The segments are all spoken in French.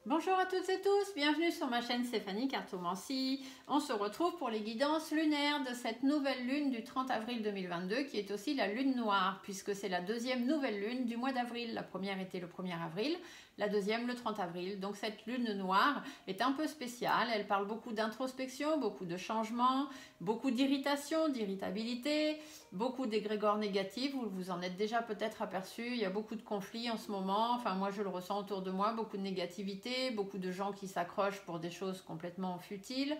Bonjour à toutes et tous, bienvenue sur ma chaîne Stéphanie Cartomancie. On se retrouve pour les guidances lunaires de cette nouvelle lune du 30 avril 2022 qui est aussi la lune noire puisque c'est la deuxième nouvelle lune du mois d'avril. La première était le 1er avril, la deuxième le 30 avril. Donc cette lune noire est un peu spéciale, elle parle beaucoup d'introspection, beaucoup de changements, beaucoup d'irritation, d'irritabilité, beaucoup d'égrégores négatifs, vous vous en êtes déjà peut-être aperçu, il y a beaucoup de conflits en ce moment, enfin moi je le ressens autour de moi, beaucoup de négativité, beaucoup de gens qui s'accrochent pour des choses complètement futiles.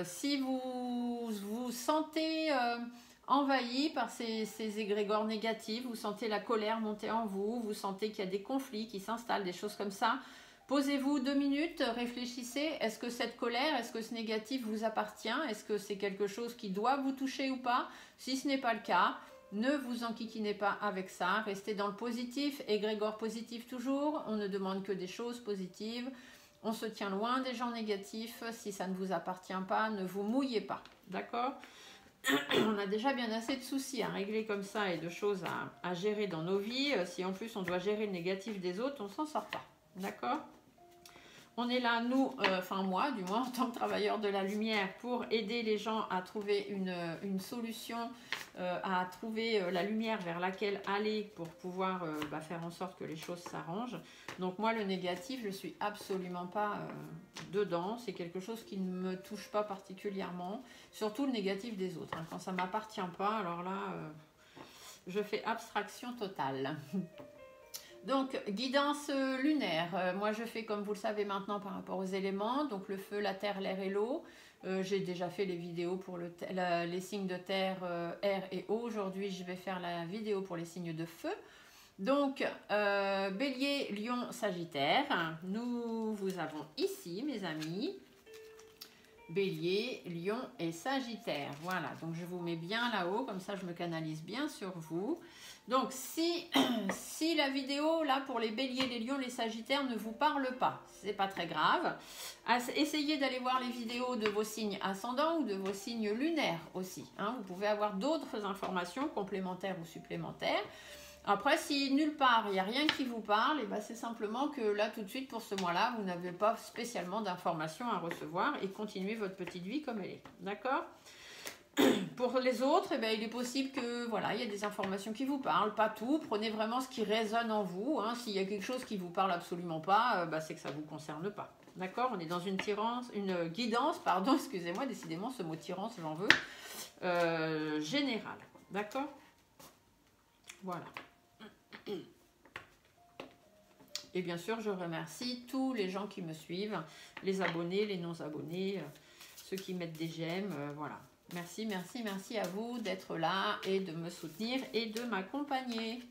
Si vous vous sentez envahi par ces égrégores négatifs, vous sentez la colère monter en vous, vous sentez qu'il y a des conflits qui s'installent, des choses comme ça, posez-vous 2 minutes, réfléchissez, est-ce que cette colère, est-ce que ce négatif vous appartient? Est-ce que c'est quelque chose qui doit vous toucher ou pas? Si ce n'est pas le cas, ne vous enquiquinez pas avec ça, restez dans le positif, égrégore positif toujours, on ne demande que des choses positives, on se tient loin des gens négatifs, si ça ne vous appartient pas, ne vous mouillez pas, d'accord? On a déjà bien assez de soucis à régler comme ça et de choses à gérer dans nos vies, si en plus on doit gérer le négatif des autres, on ne s'en sort pas, d'accord? On est là, nous, enfin moi du moins en tant que travailleur de la lumière, pour aider les gens à trouver une solution, à trouver la lumière vers laquelle aller pour pouvoir faire en sorte que les choses s'arrangent. Donc moi le négatif, je ne suis absolument pas dedans, c'est quelque chose qui ne me touche pas particulièrement, surtout le négatif des autres. Hein. Quand ça ne m'appartient pas, alors là, je fais abstraction totale. Donc, guidance lunaire. Moi, je fais comme vous le savez maintenant par rapport aux éléments. Donc, le feu, la terre, l'air et l'eau. J'ai déjà fait les vidéos pour les signes de terre, air et eau. Aujourd'hui, je vais faire la vidéo pour les signes de feu. Donc, bélier, lion, sagittaire. Nous vous avons ici, mes amis. Bélier, lion et sagittaire. Voilà, donc je vous mets bien là-haut, comme ça je me canalise bien sur vous. Donc si la vidéo là pour les béliers, les lions, les sagittaires ne vous parle pas, c'est pas très grave. Essayez d'aller voir les vidéos de vos signes ascendants ou de vos signes lunaires aussi. Hein. Vous pouvez avoir d'autres informations complémentaires ou supplémentaires. Après, si nulle part, il n'y a rien qui vous parle, et ben c'est simplement que là, tout de suite, pour ce mois-là, vous n'avez pas spécialement d'informations à recevoir et continuez votre petite vie comme elle est. D'accord? Pour les autres, eh ben, il est possible que voilà, il y a des informations qui vous parlent, pas tout. Prenez vraiment ce qui résonne en vous. Hein. S'il y a quelque chose qui vous parle absolument pas, c'est que ça ne vous concerne pas. D'accord? On est dans une guidance, pardon, excusez-moi, décidément, ce mot tirance, j'en veux, générale. D'accord? Voilà. Et bien sûr, je remercie tous les gens qui me suivent, les abonnés, les non-abonnés, ceux qui mettent des j'aime, voilà. Merci, merci, merci à vous d'être là et de me soutenir et de m'accompagner.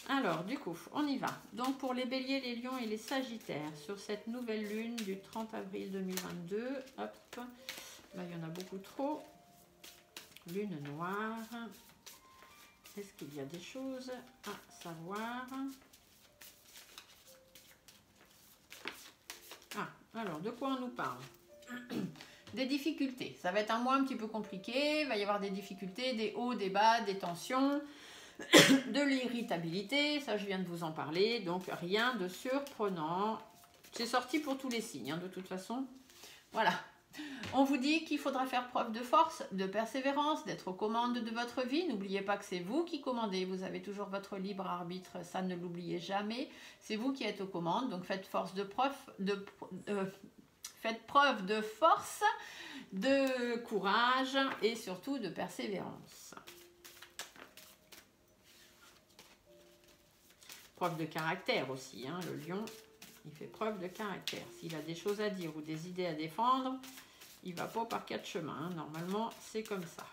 Alors, du coup, on y va. Donc, pour les béliers, les lions et les sagittaires, sur cette nouvelle lune du 30 avril 2022, hop, là, il y en a beaucoup trop. Lune noire. Est-ce qu'il y a des choses à savoir? Ah, alors, de quoi on nous parle? Des difficultés. Ça va être un mois un petit peu compliqué. Il va y avoir des difficultés, des hauts, des bas, des tensions, de l'irritabilité. Ça, je viens de vous en parler. Donc, rien de surprenant. C'est sorti pour tous les signes, hein, de toute façon. Voilà. On vous dit qu'il faudra faire preuve de force, de persévérance, d'être aux commandes de votre vie. N'oubliez pas que c'est vous qui commandez. Vous avez toujours votre libre arbitre. Ça, ne l'oubliez jamais. C'est vous qui êtes aux commandes. Donc, faites preuve de force, de courage et surtout de persévérance. Preuve de caractère aussi, hein, le lion, il fait preuve de caractère. S'il a des choses à dire ou des idées à défendre, il ne va pas par 4 chemins. Hein. Normalement, c'est comme ça.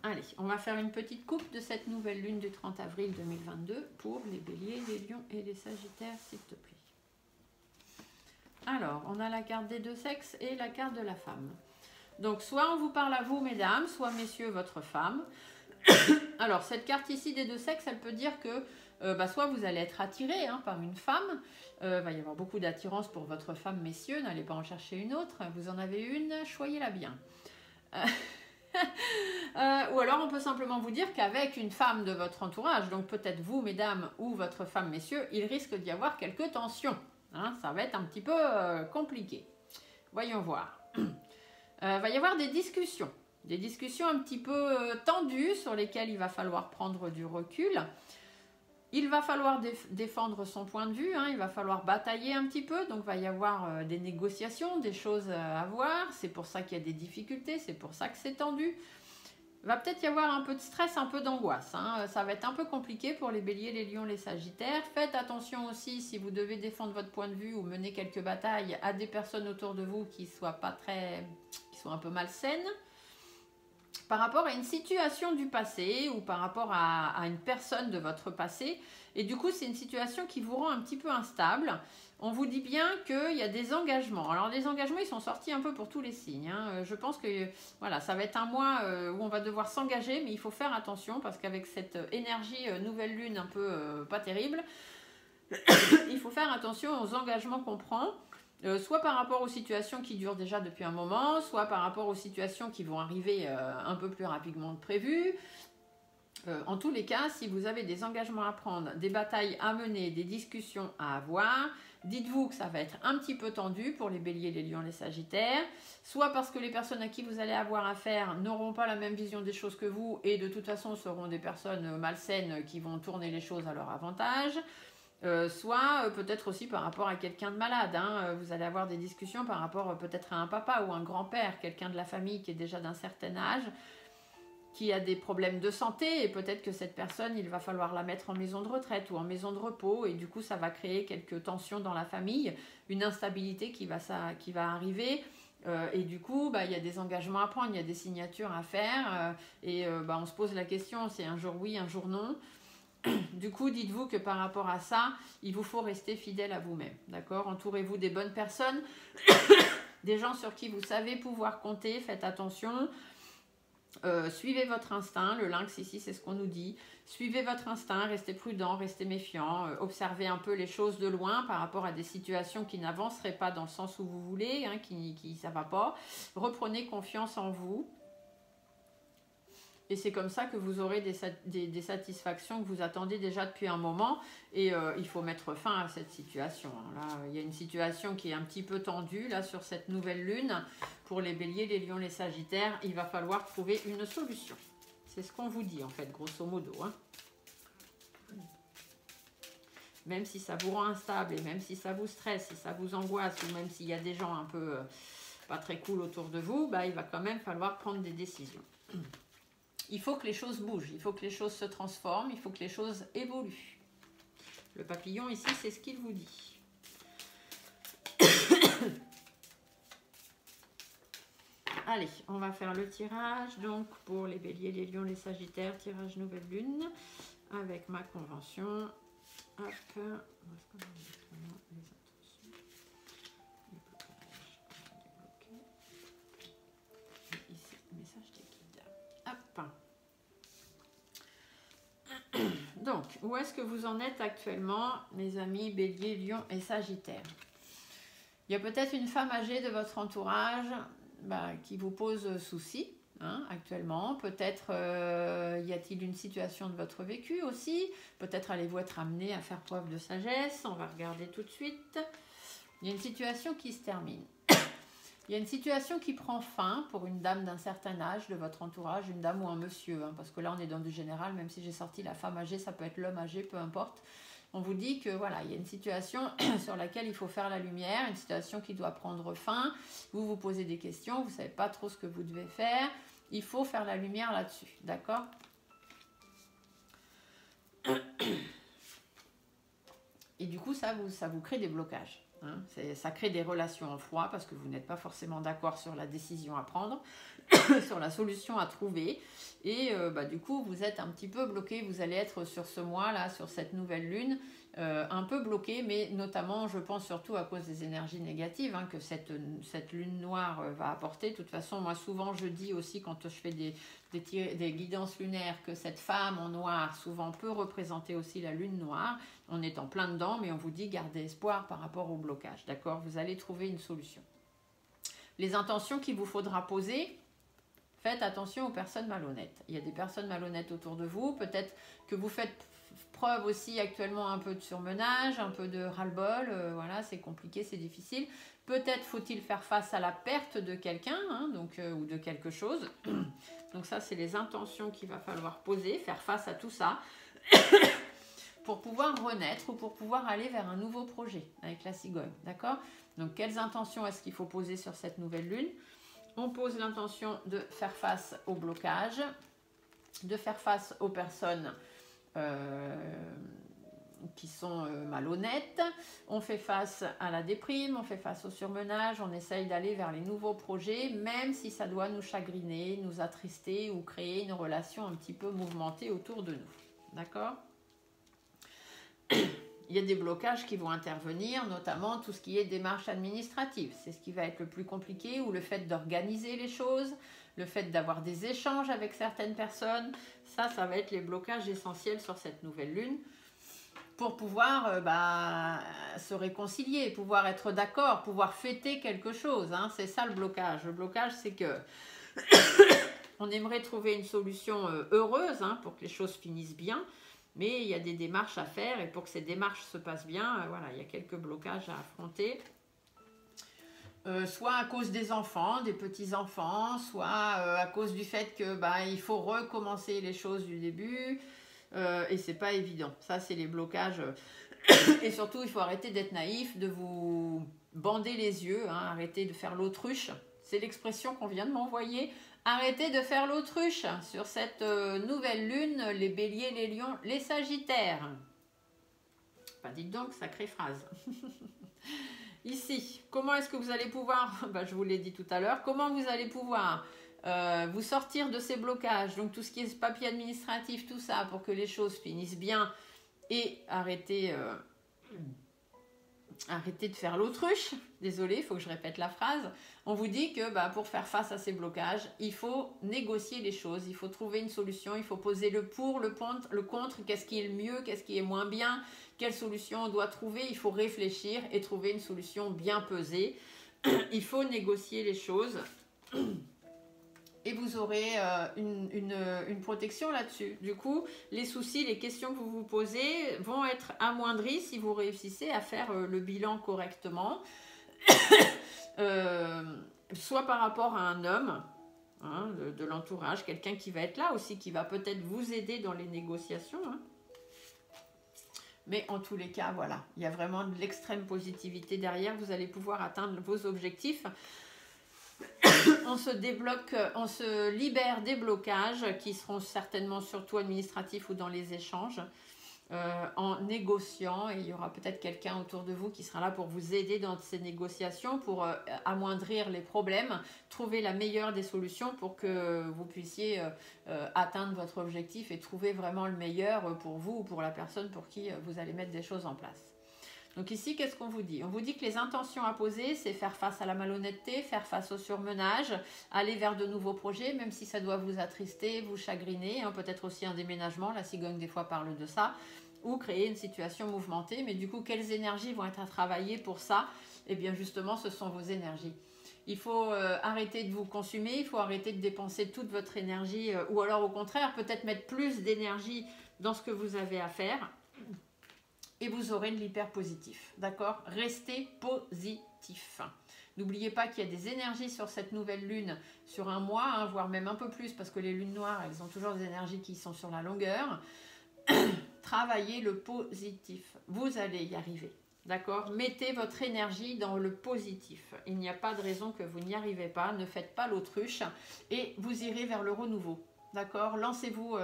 Allez, on va faire une petite coupe de cette nouvelle lune du 30 avril 2022 pour les béliers, les lions et les sagittaires, s'il te plaît. Alors, on a la carte des deux sexes et la carte de la femme. Donc, soit on vous parle à vous, mesdames, soit messieurs, votre femme. Alors, cette carte ici des deux sexes, elle peut dire que soit vous allez être attiré par une femme, va y avoir beaucoup d'attirance pour votre femme, messieurs, n'allez pas en chercher une autre, vous en avez une, choyez-la bien. Ou alors on peut simplement vous dire qu'avec une femme de votre entourage, donc peut-être vous mesdames ou votre femme messieurs, il risque d'y avoir quelques tensions. Hein, ça va être un petit peu compliqué. Voyons voir. Va y avoir des discussions un petit peu tendues sur lesquelles il va falloir prendre du recul. Il va falloir défendre son point de vue, hein, il va falloir batailler un petit peu, donc il va y avoir des négociations, des choses à voir, c'est pour ça qu'il y a des difficultés, c'est pour ça que c'est tendu. Il va peut-être y avoir un peu de stress, un peu d'angoisse, hein. Ça va être un peu compliqué pour les béliers, les lions, les sagittaires. Faites attention aussi si vous devez défendre votre point de vue ou mener quelques batailles à des personnes autour de vous qui soient un peu malsaines. Par rapport à une situation du passé ou par rapport à une personne de votre passé. Et du coup, c'est une situation qui vous rend un petit peu instable. On vous dit bien qu'il y a des engagements. Alors, les engagements, ils sont sortis un peu pour tous les signes. Hein. Je pense que voilà, ça va être un mois où on va devoir s'engager, mais il faut faire attention parce qu'avec cette énergie nouvelle lune un peu pas terrible, il faut faire attention aux engagements qu'on prend. Soit par rapport aux situations qui durent déjà depuis un moment, soit par rapport aux situations qui vont arriver un peu plus rapidement que prévu. En tous les cas, si vous avez des engagements à prendre, des batailles à mener, des discussions à avoir, dites-vous que ça va être un petit peu tendu pour les béliers, les lions, les sagittaires, soit parce que les personnes à qui vous allez avoir affaire n'auront pas la même vision des choses que vous et de toute façon seront des personnes malsaines qui vont tourner les choses à leur avantage. Soit peut-être aussi par rapport à quelqu'un de malade. Hein. Vous allez avoir des discussions par rapport peut-être à un papa ou un grand-père, quelqu'un de la famille qui est déjà d'un certain âge, qui a des problèmes de santé et peut-être que cette personne, il va falloir la mettre en maison de retraite ou en maison de repos et du coup, ça va créer quelques tensions dans la famille, une instabilité qui va arriver. Et du coup, il y a des engagements à prendre, il y a des signatures à faire et on se pose la question, c'est un jour oui, un jour non. Du coup, dites-vous que par rapport à ça, il vous faut rester fidèle à vous-même, d'accord? Entourez-vous des bonnes personnes, des gens sur qui vous savez pouvoir compter, faites attention. Suivez votre instinct, le lynx ici, c'est ce qu'on nous dit. Suivez votre instinct, restez prudent, restez méfiant, observez un peu les choses de loin par rapport à des situations qui n'avanceraient pas dans le sens où vous voulez, hein, ça va pas. Reprenez confiance en vous. Et c'est comme ça que vous aurez des satisfactions que vous attendez déjà depuis un moment. Et il faut mettre fin à cette situation. Là, il y a une situation qui est un petit peu tendue là, sur cette nouvelle lune. Pour les béliers, les lions, les sagittaires, il va falloir trouver une solution. C'est ce qu'on vous dit en fait, grosso modo. Hein. Même si ça vous rend instable et même si ça vous stresse, si ça vous angoisse ou même s'il y a des gens un peu pas très cool autour de vous, il va quand même falloir prendre des décisions. Il faut que les choses bougent, il faut que les choses se transforment, il faut que les choses évoluent. Le papillon ici, c'est ce qu'il vous dit. Allez, on va faire le tirage. Donc, pour les béliers, les lions, les sagittaires, tirage nouvelle lune, avec ma convention. Hop. Donc, où est-ce que vous en êtes actuellement, mes amis bélier, lion et sagittaire? Il y a peut-être une femme âgée de votre entourage qui vous pose souci hein, actuellement. Peut-être y a-t-il une situation de votre vécu aussi. Peut-être allez-vous être amené à faire preuve de sagesse. On va regarder tout de suite. Il y a une situation qui se termine. Il y a une situation qui prend fin pour une dame d'un certain âge de votre entourage, une dame ou un monsieur, hein, parce que là on est dans du général, même si j'ai sorti la femme âgée, ça peut être l'homme âgé, peu importe. On vous dit que voilà, il y a une situation sur laquelle il faut faire la lumière, une situation qui doit prendre fin. Vous vous posez des questions, vous ne savez pas trop ce que vous devez faire. Il faut faire la lumière là-dessus, d'accord ? Et du coup, ça vous crée des blocages. Hein, ça crée des relations en froid parce que vous n'êtes pas forcément d'accord sur la décision à prendre, sur la solution à trouver. Et du coup, vous êtes un petit peu bloqué. Vous allez être sur ce mois-là, sur cette nouvelle lune, un peu bloqué, mais notamment, je pense surtout à cause des énergies négatives hein, que cette lune noire va apporter. De toute façon, moi, souvent, je dis aussi quand je fais des guidances lunaires que cette femme en noir, souvent, peut représenter aussi la lune noire. On est en plein dedans, mais on vous dit gardez espoir par rapport au blocage, d'accord ? Vous allez trouver une solution. Les intentions qu'il vous faudra poser, Faites attention aux personnes malhonnêtes. Il y a des personnes malhonnêtes autour de vous. Peut-être que vous faites preuve aussi actuellement un peu de surmenage, un peu de ras-le-bol. Voilà, c'est compliqué, c'est difficile. Peut-être faut-il faire face à la perte de quelqu'un, hein, ou de quelque chose. Donc ça, c'est les intentions qu'il va falloir poser, faire face à tout ça pour pouvoir renaître ou pour pouvoir aller vers un nouveau projet avec la cigogne. D'accord? Donc, quelles intentions est-ce qu'il faut poser sur cette nouvelle lune? On pose l'intention de faire face au blocage, de faire face aux personnes qui sont malhonnêtes, on fait face à la déprime, on fait face au surmenage, on essaye d'aller vers les nouveaux projets, même si ça doit nous chagriner, nous attrister ou créer une relation un petit peu mouvementée autour de nous. D'accord? Il y a des blocages qui vont intervenir, notamment tout ce qui est démarche administrative. C'est ce qui va être le plus compliqué, ou le fait d'organiser les choses, le fait d'avoir des échanges avec certaines personnes. Ça va être les blocages essentiels sur cette nouvelle lune pour pouvoir se réconcilier, pouvoir être d'accord, pouvoir fêter quelque chose. Hein. C'est ça le blocage. Le blocage, c'est que on aimerait trouver une solution heureuse pour que les choses finissent bien. Mais il y a des démarches à faire et pour que ces démarches se passent bien, voilà, il y a quelques blocages à affronter. Soit à cause des enfants, des petits-enfants, soit à cause du fait que il faut recommencer les choses du début et c'est pas évident. Ça, c'est les blocages. Et surtout, il faut arrêter d'être naïf, de vous bander les yeux, hein, arrêter de faire l'autruche. C'est l'expression qu'on vient de m'envoyer. Arrêtez de faire l'autruche sur cette nouvelle lune, les béliers, les lions, les sagittaires. Dites donc, sacrée phrase. Ici, comment est-ce que vous allez pouvoir, je vous l'ai dit tout à l'heure, comment vous allez pouvoir vous sortir de ces blocages, donc tout ce qui est papier administratif, tout ça, pour que les choses finissent bien et arrêter de faire l'autruche. Désolée, il faut que je répète la phrase. On vous dit que pour faire face à ces blocages, il faut négocier les choses, il faut trouver une solution, il faut poser le pour, le contre, qu'est-ce qui est le mieux, qu'est-ce qui est moins bien, quelle solution on doit trouver, il faut réfléchir et trouver une solution bien pesée. Il faut négocier les choses et vous aurez une protection là-dessus. Du coup, les soucis, les questions que vous vous posez vont être amoindris si vous réussissez à faire le bilan correctement. Soit par rapport à un homme de l'entourage, quelqu'un qui va être là aussi, qui va peut-être vous aider dans les négociations. Mais en tous les cas, voilà, il y a vraiment de l'extrême positivité derrière. Vous allez pouvoir atteindre vos objectifs. On se débloque, on se libère des blocages qui seront certainement surtout administratifs ou dans les échanges en négociant, et il y aura peut-être quelqu'un autour de vous qui sera là pour vous aider dans ces négociations, pour amoindrir les problèmes, trouver la meilleure des solutions pour que vous puissiez atteindre votre objectif et trouver vraiment le meilleur pour vous ou pour la personne pour qui vous allez mettre des choses en place. Donc ici, qu'est-ce qu'on vous dit? On vous dit que les intentions à poser, c'est faire face à la malhonnêteté, faire face au surmenage, aller vers de nouveaux projets, même si ça doit vous attrister, vous chagriner, peut-être aussi un déménagement, la cigogne des fois parle de ça, ou créer une situation mouvementée. Mais du coup, quelles énergies vont être à travailler pour ça? Eh bien justement, ce sont vos énergies. Il faut arrêter de vous consumer, il faut arrêter de dépenser toute votre énergie, ou alors au contraire, peut-être mettre plus d'énergie dans ce que vous avez à faire. Et vous aurez de l'hyper-positif, d'accord? Restez positif. N'oubliez pas qu'il y a des énergies sur cette nouvelle lune, sur un mois, voire même un peu plus, parce que les lunes noires, elles ont toujours des énergies qui sont sur la longueur. Travaillez le positif, vous allez y arriver, d'accord? Mettez votre énergie dans le positif. Il n'y a pas de raison que vous n'y arrivez pas, ne faites pas l'autruche et vous irez vers le renouveau. D'accord, lancez-vous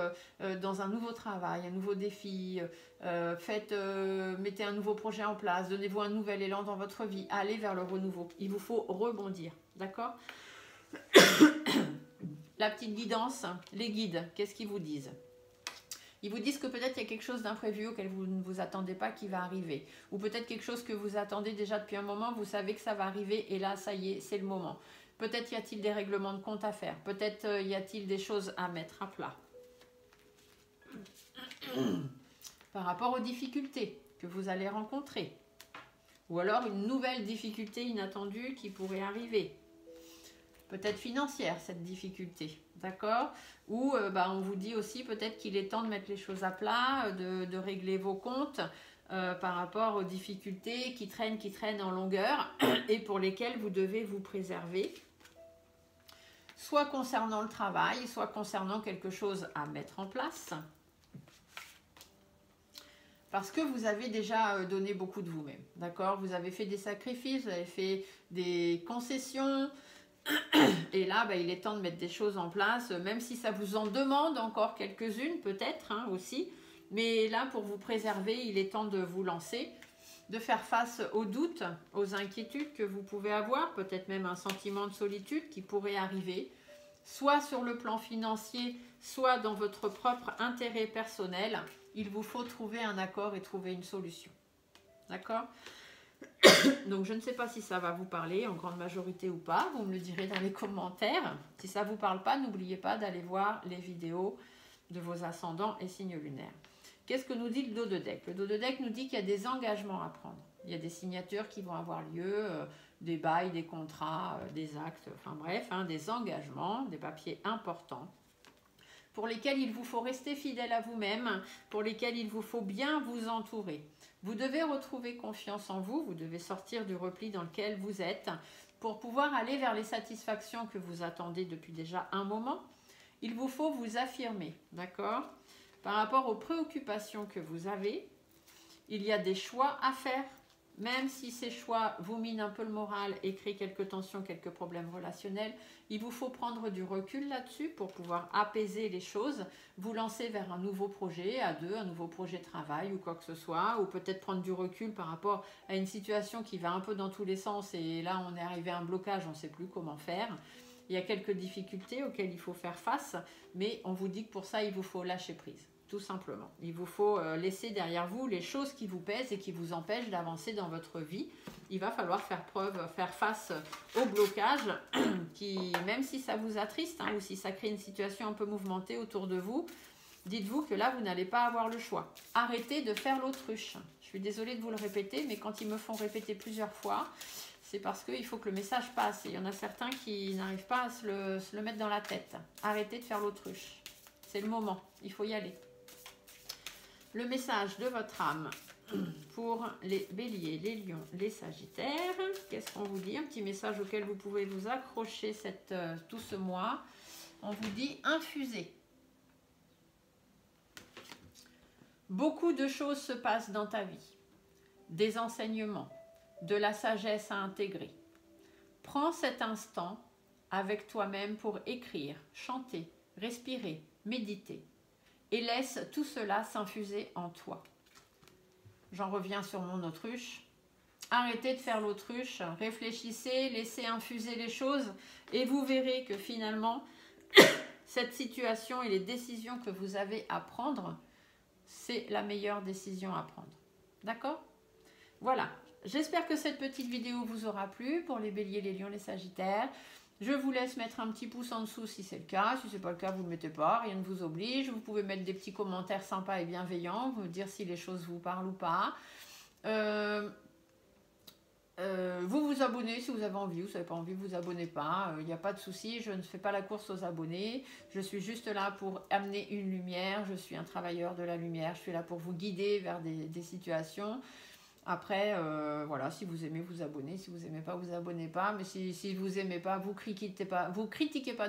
dans un nouveau travail, un nouveau défi, mettez un nouveau projet en place, donnez-vous un nouvel élan dans votre vie, allez vers le renouveau. Il vous faut rebondir, d'accord? La petite guidance, les guides, qu'est-ce qu'ils vous disent? Ils vous disent que peut-être il y a quelque chose d'imprévu auquel vous ne vous attendez pas qui va arriver. Ou peut-être quelque chose que vous attendez déjà depuis un moment, vous savez que ça va arriver et là, ça y est, c'est le moment. Peut-être y a-t-il des règlements de compte à faire. Peut-être y a-t-il des choses à mettre à plat. Par rapport aux difficultés que vous allez rencontrer. Ou alors une nouvelle difficulté inattendue qui pourrait arriver. peut-être financière, cette difficulté, d'accord? Ou on vous dit aussi peut-être qu'il est temps de mettre les choses à plat, de régler vos comptes par rapport aux difficultés qui traînent en longueur et pour lesquelles vous devez vous préserver, soit concernant le travail, soit concernant quelque chose à mettre en place, parce que vous avez déjà donné beaucoup de vous-même, d'accord? Vous avez fait des sacrifices, vous avez fait des concessions, et là, il est temps de mettre des choses en place, même si ça vous en demande encore quelques-unes, peut-être aussi. Mais là, pour vous préserver, il est temps de vous lancer, de faire face aux doutes, aux inquiétudes que vous pouvez avoir, peut-être même un sentiment de solitude qui pourrait arriver, soit sur le plan financier, soit dans votre propre intérêt personnel. Il vous faut trouver un accord et trouver une solution. D'accord ? Donc je ne sais pas si ça va vous parler en grande majorité ou pas, vous me le direz dans les commentaires. Si ça ne vous parle pas, n'oubliez pas d'aller voir les vidéos de vos ascendants et signes lunaires. Qu'est-ce que nous dit le dos de deck? Le dos de deck nous dit qu'il y a des engagements à prendre. Il y a des signatures qui vont avoir lieu, des bails, des contrats, des actes, enfin bref, des engagements, des papiers importants pour lesquels il vous faut rester fidèle à vous-même, pour lesquels il vous faut bien vous entourer. Vous devez retrouver confiance en vous, vous devez sortir du repli dans lequel vous êtes pour pouvoir aller vers les satisfactions que vous attendez depuis déjà un moment. Il vous faut vous affirmer, d'accord? Par rapport aux préoccupations que vous avez, il y a des choix à faire, même si ces choix vous minent un peu le moral et créent quelques tensions, quelques problèmes relationnels. Il vous faut prendre du recul là-dessus pour pouvoir apaiser les choses, vous lancer vers un nouveau projet à deux, un nouveau projet de travail ou quoi que ce soit, ou peut-être prendre du recul par rapport à une situation qui va un peu dans tous les sens et là on est arrivé à un blocage, on ne sait plus comment faire. Il y a quelques difficultés auxquelles il faut faire face, mais on vous dit que pour ça il vous faut lâcher prise. Tout simplement. Il vous faut laisser derrière vous les choses qui vous pèsent et qui vous empêchent d'avancer dans votre vie. Il va falloir faire face au blocage qui, même si ça vous attriste ou si ça crée une situation un peu mouvementée autour de vous, dites-vous que là, vous n'allez pas avoir le choix. Arrêtez de faire l'autruche. Je suis désolée de vous le répéter, mais quand ils me font répéter plusieurs fois, c'est parce qu'il faut que le message passe. Et il y en a certains qui n'arrivent pas à se le mettre dans la tête. Arrêtez de faire l'autruche. C'est le moment. Il faut y aller. Le message de votre âme pour les béliers, les lions, les sagittaires. Qu'est-ce qu'on vous dit? Un petit message auquel vous pouvez vous accrocher tout ce mois. On vous dit infuser. Beaucoup de choses se passent dans ta vie. Des enseignements, de la sagesse à intégrer. Prends cet instant avec toi-même pour écrire, chanter, respirer, méditer. Et laisse tout cela s'infuser en toi. J'en reviens sur mon autruche. Arrêtez de faire l'autruche, réfléchissez, laissez infuser les choses et vous verrez que finalement, cette situation et les décisions que vous avez à prendre, c'est la meilleure décision à prendre. D'accord? Voilà. J'espère que cette petite vidéo vous aura plu pour les béliers, les lions, les sagittaires. Je vous laisse mettre un petit pouce en dessous si c'est le cas. Si ce n'est pas le cas, vous ne le mettez pas. Rien ne vous oblige. Vous pouvez mettre des petits commentaires sympas et bienveillants. Vous me dire si les choses vous parlent ou pas. Vous vous abonnez si vous avez envie. Vous n'avez pas envie, vous vous abonnez pas. Il n'y a pas de souci. Je ne fais pas la course aux abonnés. Je suis juste là pour amener une lumière. Je suis un travailleur de la lumière. Je suis là pour vous guider vers des situations. Après, voilà, si vous aimez, vous abonnez. Si vous n'aimez pas, vous abonnez pas. Mais si vous n'aimez pas, vous critiquez pas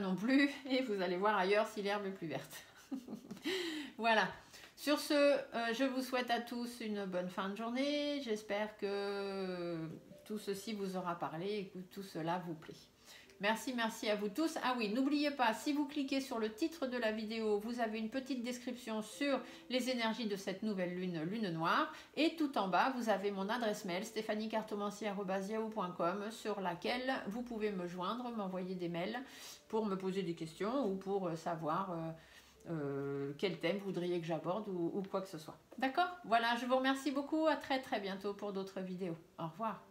non plus. Et vous allez voir ailleurs si l'herbe est plus verte. Voilà. Sur ce, je vous souhaite à tous une bonne fin de journée. J'espère que tout ceci vous aura parlé et que tout cela vous plaît. Merci, merci à vous tous. Ah oui, n'oubliez pas, si vous cliquez sur le titre de la vidéo, vous avez une petite description sur les énergies de cette nouvelle lune noire. Et tout en bas, vous avez mon adresse mail, stéphaniecartomancier@yahoo.com, sur laquelle vous pouvez me joindre, m'envoyer des mails pour me poser des questions ou pour savoir quel thème vous voudriez que j'aborde ou quoi que ce soit. D'accord? Voilà, je vous remercie beaucoup. À très très bientôt pour d'autres vidéos. Au revoir.